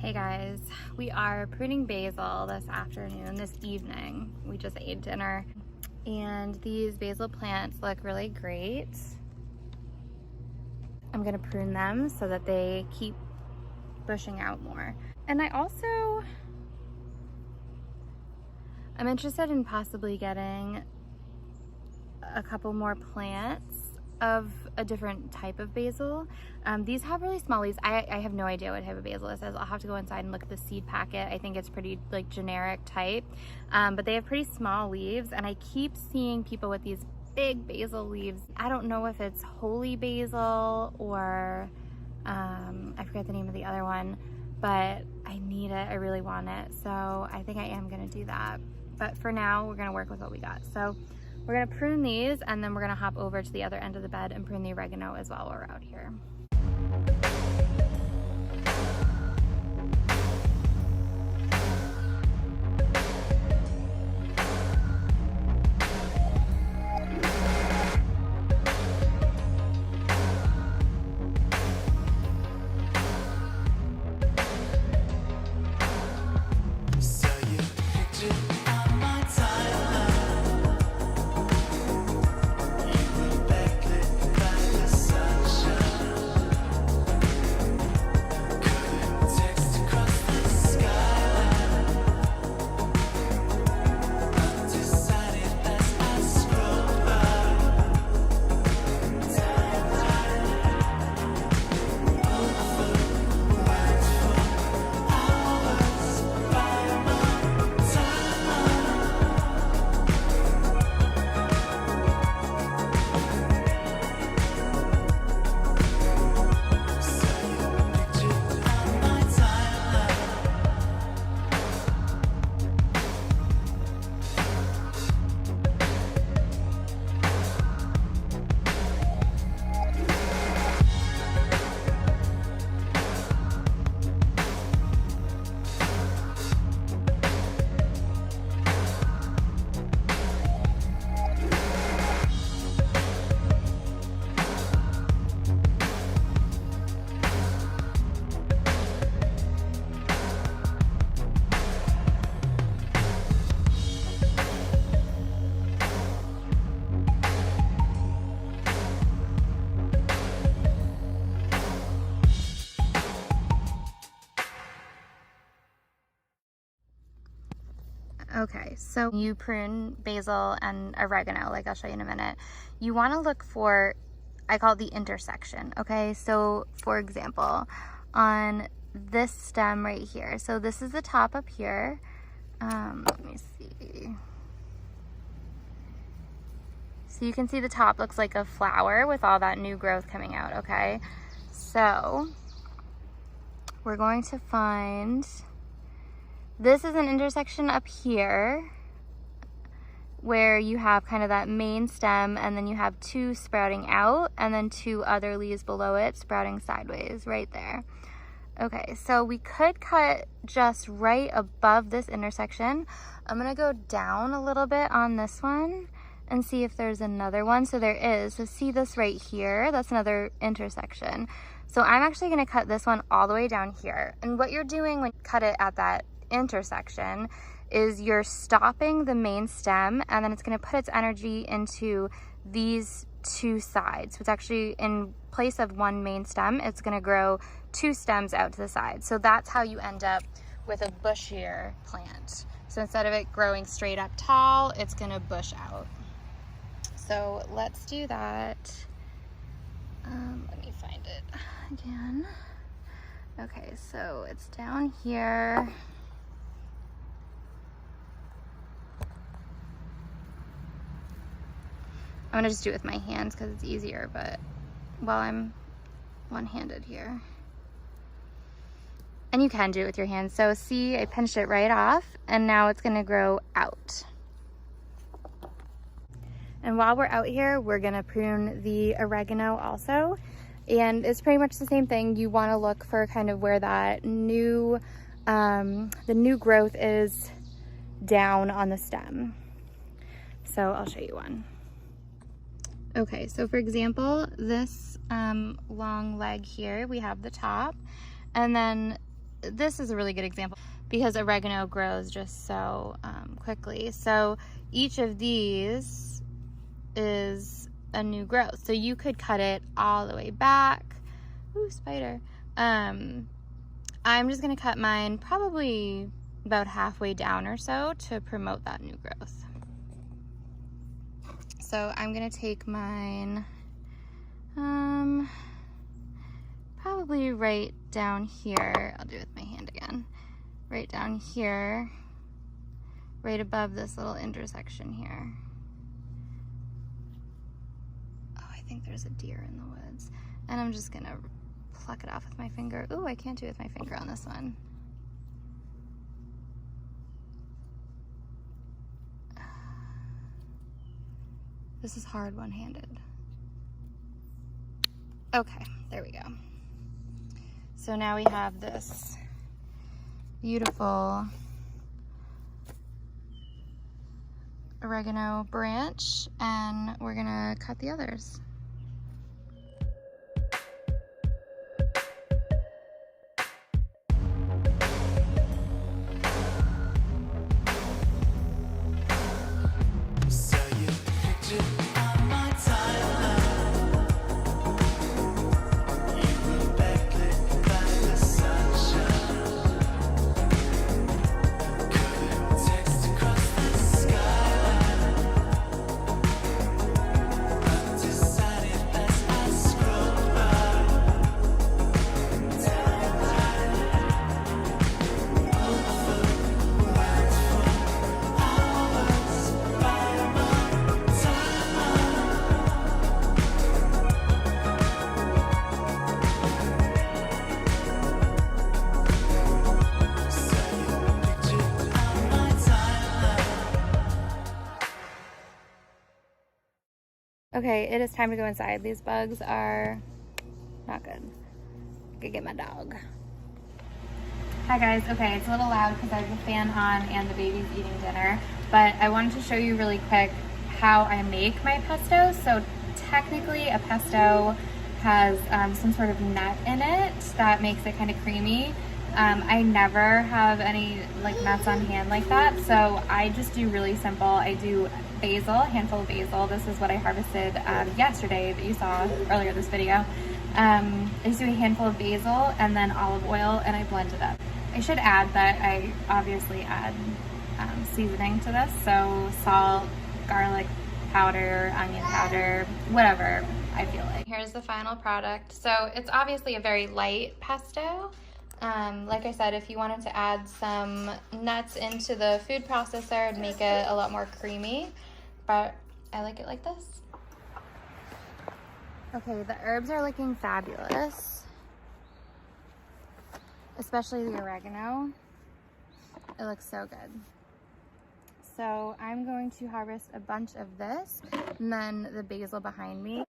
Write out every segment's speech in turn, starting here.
Hey guys, we are pruning basil this evening. We just ate dinner and these basil plants look really great. I'm gonna prune them so that they keep bushing out more. And I'm interested in possibly getting a couple more plants of a different type of basil. These have really small leaves. I have no idea what type of basil this is. I'll have to go inside and look at the seed packet. I think it's pretty like generic type, but they have pretty small leaves, and I keep seeing people with these big basil leaves. I don't know if it's holy basil or I forget the name of the other one, but I need it. I really want it. So I think I am gonna do that. But for now, we're gonna work with what we got. So we're gonna prune these, and then we're gonna hop over to the other end of the bed and prune the oregano as well while we're out here. Okay, so you prune basil and oregano, like I'll show you in a minute. You want to look for, I call it the intersection, okay? So for example, on this stem right here, so this is the top up here. Let me see. So you can see the top looks like a flower with all that new growth coming out, okay? So we're going to find, this is an intersection up here where you have kind of that main stem, and then you have two sprouting out and then two other leaves below it sprouting sideways right there. Okay, so we could cut just right above this intersection. I'm gonna go down a little bit on this one and see if there's another one. So there is. So see this right here? That's another intersection. So I'm actually gonna cut this one all the way down here. And what you're doing when you cut it at that intersection is you're stopping the main stem, and then it's going to put its energy into these two sides. So it's actually, in place of one main stem, it's going to grow two stems out to the side. So that's how you end up with a bushier plant. So instead of it growing straight up tall, it's going to bush out. So let's do that. Let me find it again. Okay, so it's down here. I'm gonna just do it with my hands because it's easier, but while I'm one-handed here. And you can do it with your hands. So see, I pinched it right off, and now it's gonna grow out. And while we're out here, we're gonna prune the oregano also. And it's pretty much the same thing. You wanna look for kind of where that new, the new growth is down on the stem. So I'll show you one. Okay, so for example, this long leg here, we have the top, and then this is a really good example because oregano grows just so quickly. So each of these is a new growth. So you could cut it all the way back. Ooh, spider. I'm just gonna cut mine probably about halfway down or so to promote that new growth. So I'm gonna take mine probably right down here. I'll do it with my hand again. Right down here, right above this little intersection here. Oh, I think there's a deer in the woods. And I'm just gonna pluck it off with my finger. Ooh, I can't do it with my finger on this one. This is hard one-handed. Okay, there we go. So now we have this beautiful oregano branch, and we're gonna cut the others. Okay, it is time to go inside. These bugs are not good. I could get my dog. Hi guys, okay, it's a little loud because I have the fan on and the baby's eating dinner, but I wanted to show you really quick how I make my pesto. So technically a pesto has some sort of nut in it that makes it kind of creamy. I never have any like nuts on hand like that, so I just do really simple. I do basil, a handful of basil. This is what I harvested yesterday that you saw earlier this video. I just do a handful of basil and then olive oil, and I blend it up. I should add that I obviously add seasoning to this, so salt, garlic powder, onion powder, whatever I feel like. Here's the final product. So it's obviously a very light pesto. Like I said, if you wanted to add some nuts into the food processor, it'd make it a lot more creamy, but I like it like this. Okay, the herbs are looking fabulous, especially the oregano. It looks so good. So I'm going to harvest a bunch of this and then the basil behind me.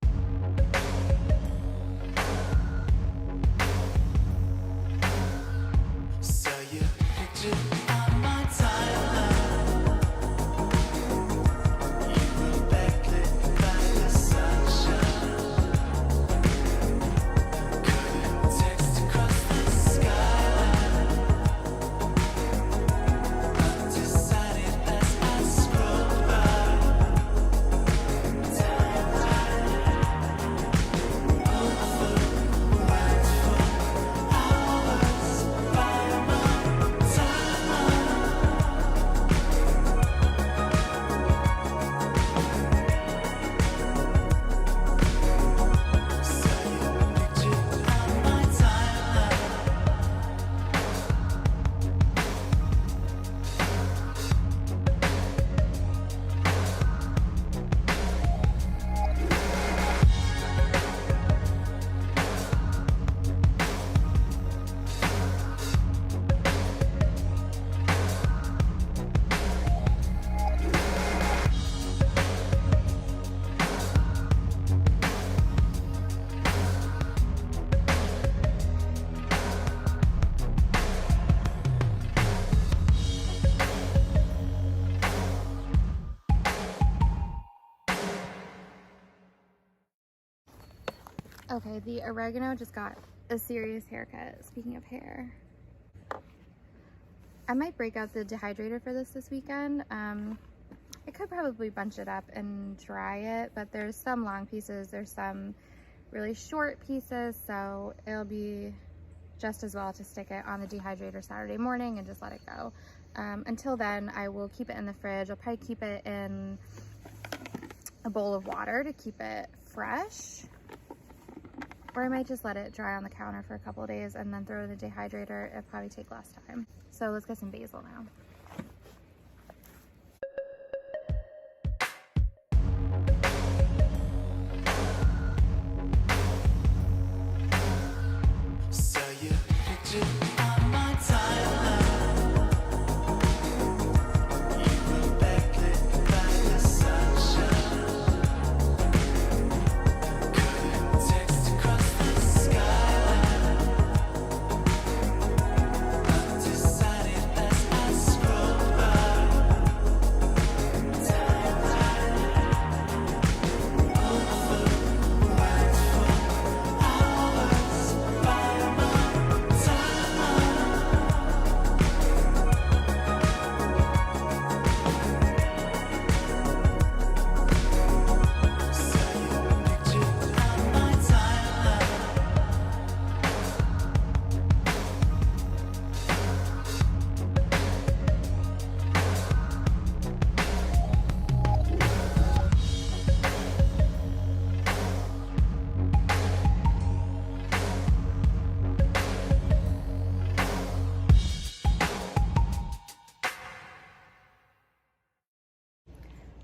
Okay, the oregano just got a serious haircut, speaking of hair. I might break out the dehydrator for this weekend. I could probably bunch it up and dry it, but there's some long pieces, there's some really short pieces, so it'll be just as well to stick it on the dehydrator Saturday morning and just let it go. Until then, I will keep it in the fridge. I'll probably keep it in a bowl of water to keep it fresh. Or I might just let it dry on the counter for a couple of days and then throw it in the dehydrator. It'll probably take less time. So let's get some basil now.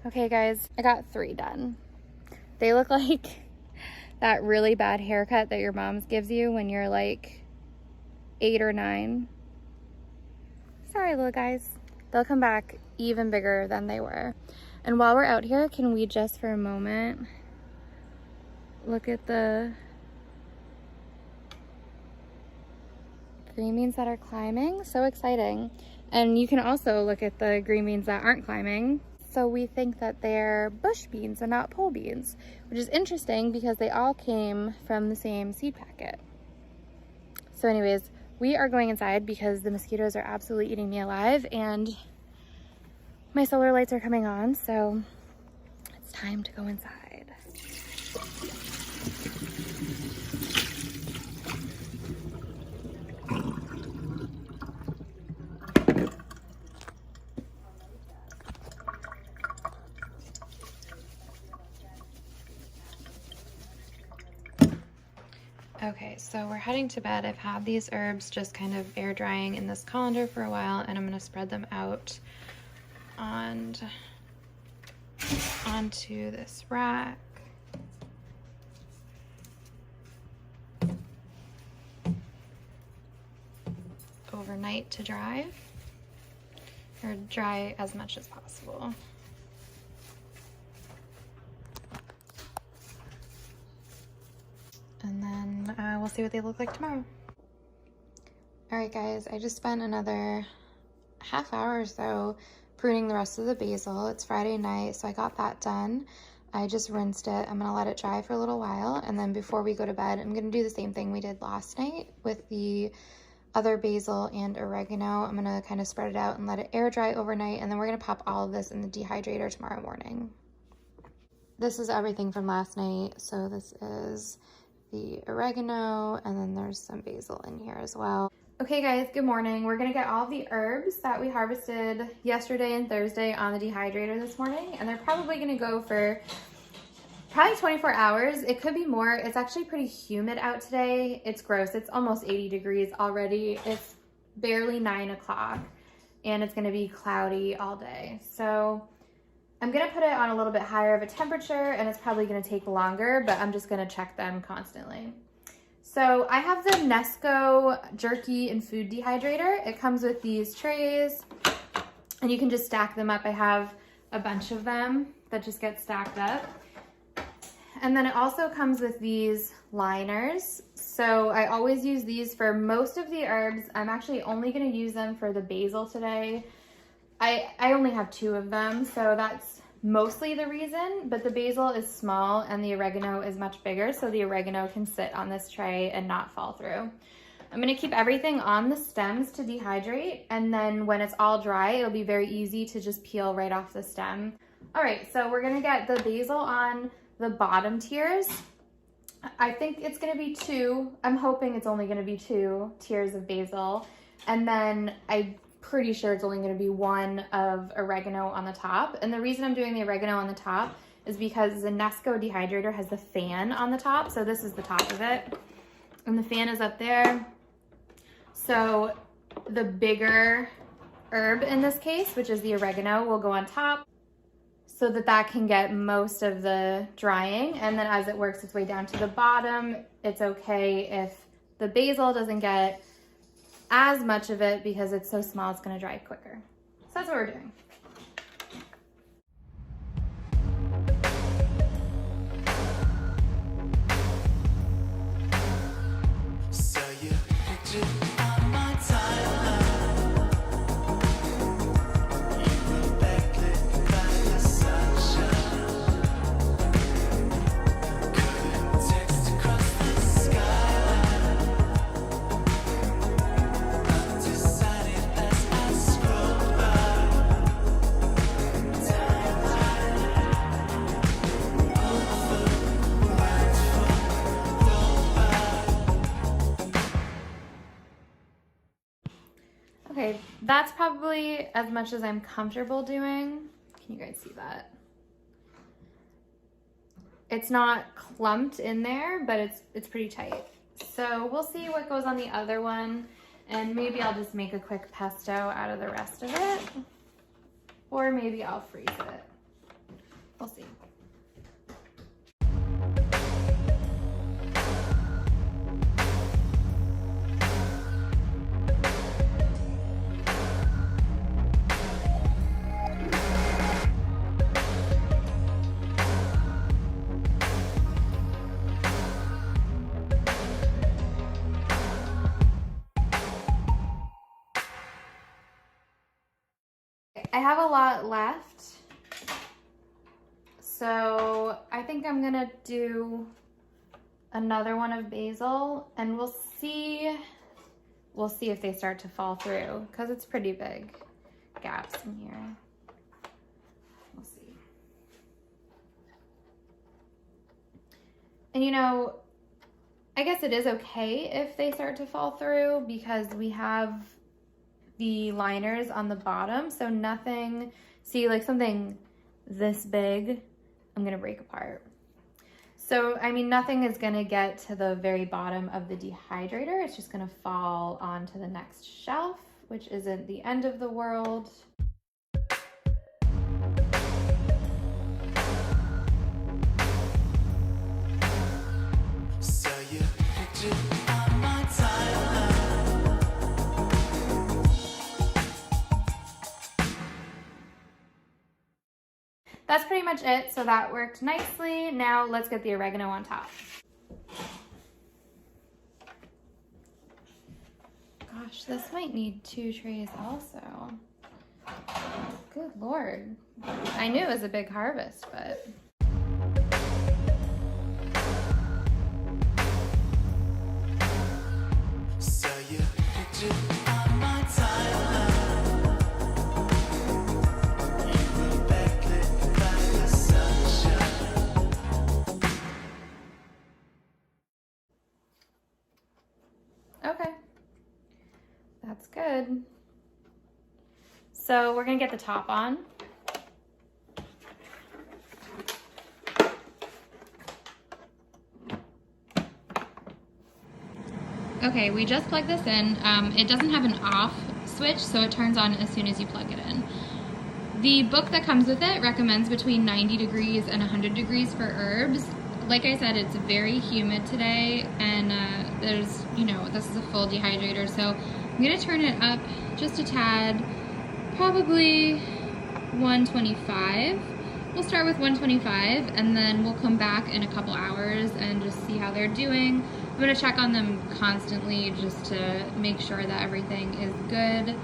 Okay guys, I got 3 done. They look like that really bad haircut that your mom gives you when you're like 8 or 9. Sorry little guys. They'll come back even bigger than they were. And while we're out here, can we just for a moment look at the green beans that are climbing? So exciting. And you can also look at the green beans that aren't climbing. So we think that they're bush beans and not pole beans, which is interesting because they all came from the same seed packet. So anyways, we are going inside because the mosquitoes are absolutely eating me alive and my solar lights are coming on, so it's time to go inside. Okay, so we're heading to bed. I've had these herbs just kind of air drying in this colander for a while, and I'm going to spread them out onto this rack. Overnight to dry, or dry as much as possible. And then we'll see what they look like tomorrow. All right guys, I just spent another half hour or so pruning the rest of the basil. It's Friday night, so I got that done. I just rinsed it. I'm gonna let it dry for a little while, and then before we go to bed, I'm gonna do the same thing we did last night with the other basil and oregano. I'm gonna kind of spread it out and let it air dry overnight, and then we're gonna pop all of this in the dehydrator tomorrow morning. This is everything from last night. So this is the oregano, and then there's some basil in here as well. Okay guys, good morning. We're gonna get all the herbs that we harvested yesterday and Thursday on the dehydrator this morning, and they're probably gonna go for probably 24 hours. It could be more. It's actually pretty humid out today. It's gross. It's almost 80 degrees already. It's barely 9 o'clock and it's gonna be cloudy all day. So I'm gonna put it on a little bit higher of a temperature, and it's probably gonna take longer, but I'm just gonna check them constantly. So I have the Nesco jerky and food dehydrator. It comes with these trays and you can just stack them up. I have a bunch of them that just get stacked up. And then it also comes with these liners. So I always use these for most of the herbs. I'm actually only gonna use them for the basil today. I only have 2 of them, so that's mostly the reason, but the basil is small and the oregano is much bigger, so the oregano can sit on this tray and not fall through. I'm gonna keep everything on the stems to dehydrate, and then when it's all dry, it'll be very easy to just peel right off the stem. All right, so we're gonna get the basil on the bottom tiers. I think it's gonna be 2. I'm hoping it's only gonna be 2 tiers of basil. And then I'm pretty sure it's only gonna be 1 of oregano on the top. And the reason I'm doing the oregano on the top is because the Nesco dehydrator has the fan on the top. So this is the top of it. And the fan is up there. So the bigger herb in this case, which is the oregano, will go on top, so that can get most of the drying. And then as it works its way down to the bottom, it's okay if the basil doesn't get as much of it because it's so small, it's gonna dry quicker. So that's what we're doing. Okay, that's probably as much as I'm comfortable doing. Can you guys see that? It's not clumped in there, but it's pretty tight. So we'll see what goes on the other one, and maybe I'll just make a quick pesto out of the rest of it, or maybe I'll freeze it. We'll see. I have a lot left, so I think I'm gonna do another one of basil, and we'll see if they start to fall through, because it's pretty big gaps in here. We'll see. And you know, I guess it is okay if they start to fall through, because we have the liners on the bottom, so nothing, see, like something this big, I'm gonna break apart. So, I mean, nothing is gonna get to the very bottom of the dehydrator. It's just gonna fall onto the next shelf, which isn't the end of the world. That's pretty much it, so that worked nicely. Now let's get the oregano on top. Gosh, this might need 2 trays also. Good Lord. I knew it was a big harvest, but... Okay, that's good. So we're gonna get the top on. Okay, we just plugged this in. It doesn't have an off switch, so it turns on as soon as you plug it in. The book that comes with it recommends between 90 degrees and 100 degrees for herbs. Like I said, it's very humid today, and there's, you know, this is a full dehydrator, so I'm gonna turn it up just a tad, probably 125. We'll start with 125, and then we'll come back in a couple hours and just see how they're doing. I'm gonna check on them constantly just to make sure that everything is good,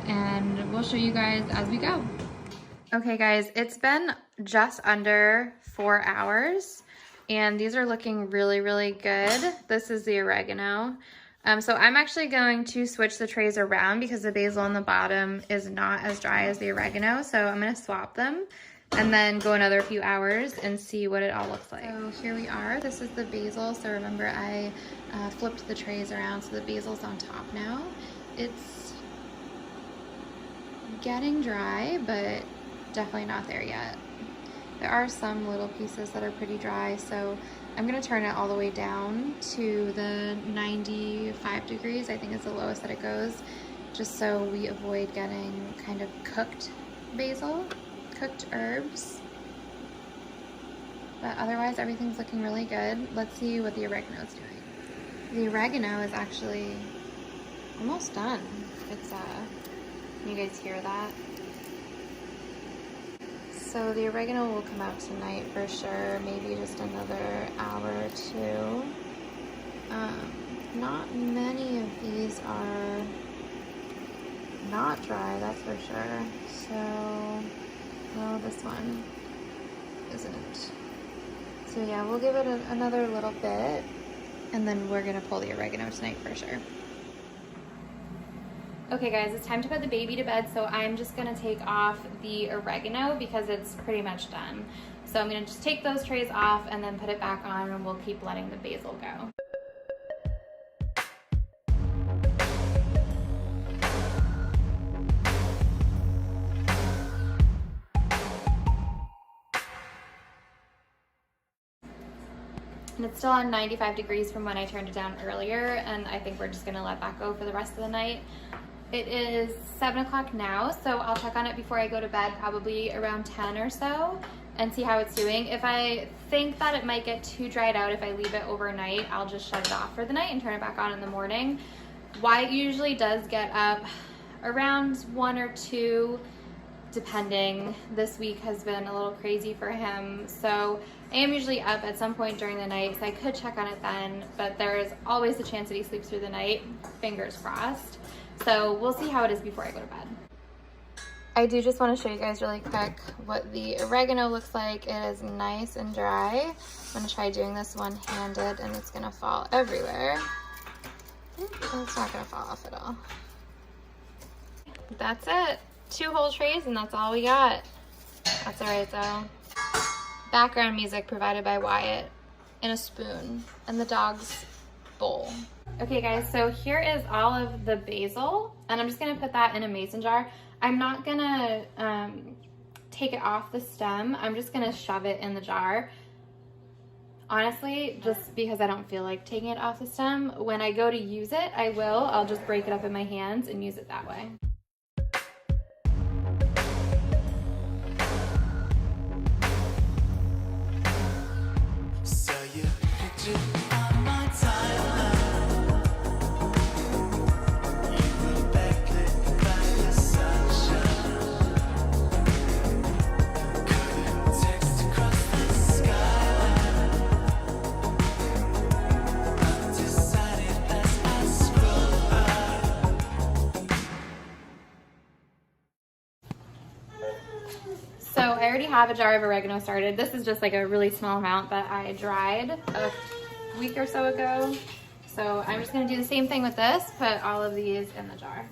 and we'll show you guys as we go. Okay guys, it's been just under 4 hours, and these are looking really, really good. This is the oregano. So I'm actually going to switch the trays around because the basil on the bottom is not as dry as the oregano. So I'm gonna swap them and then go another few hours and see what it all looks like. So here we are. This is the basil. So remember I flipped the trays around so the basil's on top now. It's getting dry, but definitely not there yet. There are some little pieces that are pretty dry, so I'm gonna turn it all the way down to the 95 degrees. I think is the lowest that it goes, just so we avoid getting kind of cooked basil, cooked herbs. But otherwise, everything's looking really good. Let's see what the oregano is doing. The oregano is actually almost done. It's, can you guys hear that? So the oregano will come out tonight for sure, maybe just another hour or two. Not many of these are not dry, that's for sure. So, well, this one isn't. So yeah, we'll give it another little bit, and then we're gonna pull the oregano tonight for sure. Okay guys, it's time to put the baby to bed, so I'm just gonna take off the oregano because it's pretty much done. So I'm gonna just take those trays off and then put it back on, and we'll keep letting the basil go. And it's still on 95 degrees from when I turned it down earlier, and I think we're just gonna let that go for the rest of the night. It is 7 o'clock now, so I'll check on it before I go to bed, probably around 10 or so, and see how it's doing. If I think that it might get too dried out if I leave it overnight, I'll just shut it off for the night and turn it back on in the morning. Wyatt usually does get up around 1 or 2, depending. This week has been a little crazy for him, so I am usually up at some point during the night, so I could check on it then, but there is always the chance that he sleeps through the night, fingers crossed. So we'll see how it is before I go to bed. I do just want to show you guys really quick what the oregano looks like. It is nice and dry. I'm going to try doing this one-handed, and it's going to fall everywhere. It's not going to fall off at all. That's it. 2 whole trays, and that's all we got. That's all right, though. Background music provided by Wyatt, and a spoon, and the dog's bowl. Okay guys, so here is all of the basil, and I'm just gonna put that in a mason jar. I'm not gonna take it off the stem. I'm just gonna shove it in the jar. Honestly, just because I don't feel like taking it off the stem. When I go to use it, I will. I'll just break it up in my hands and use it that way. So I already have a jar of oregano started. This is just like a really small amount that I dried a week or so ago. So I'm just gonna do the same thing with this, put all of these in the jar.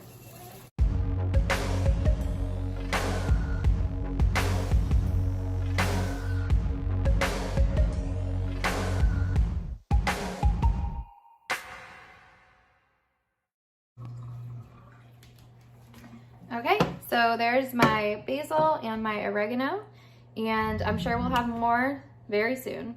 Okay, so there's my basil and my oregano, and I'm sure we'll have more very soon.